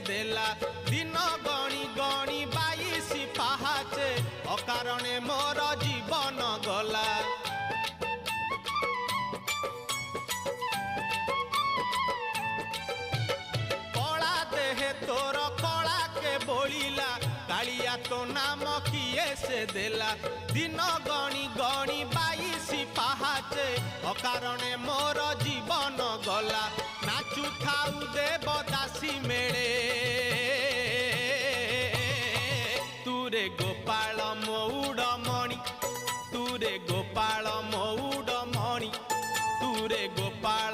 देला दिन गणी गणी 22 पाहाचे अकारणे मोर जीवन गला। कला देहे तोर कला के बोलिला कालिया तो नाम किए से देला दिन गणी गणी 22 पाहाचे अकारणे मोर जीवन गला। नाचु थाउ देवदासी मेले तुरे गोपाल मौडमणि तुरे गोपाल मौडमणि तुरे गोपाल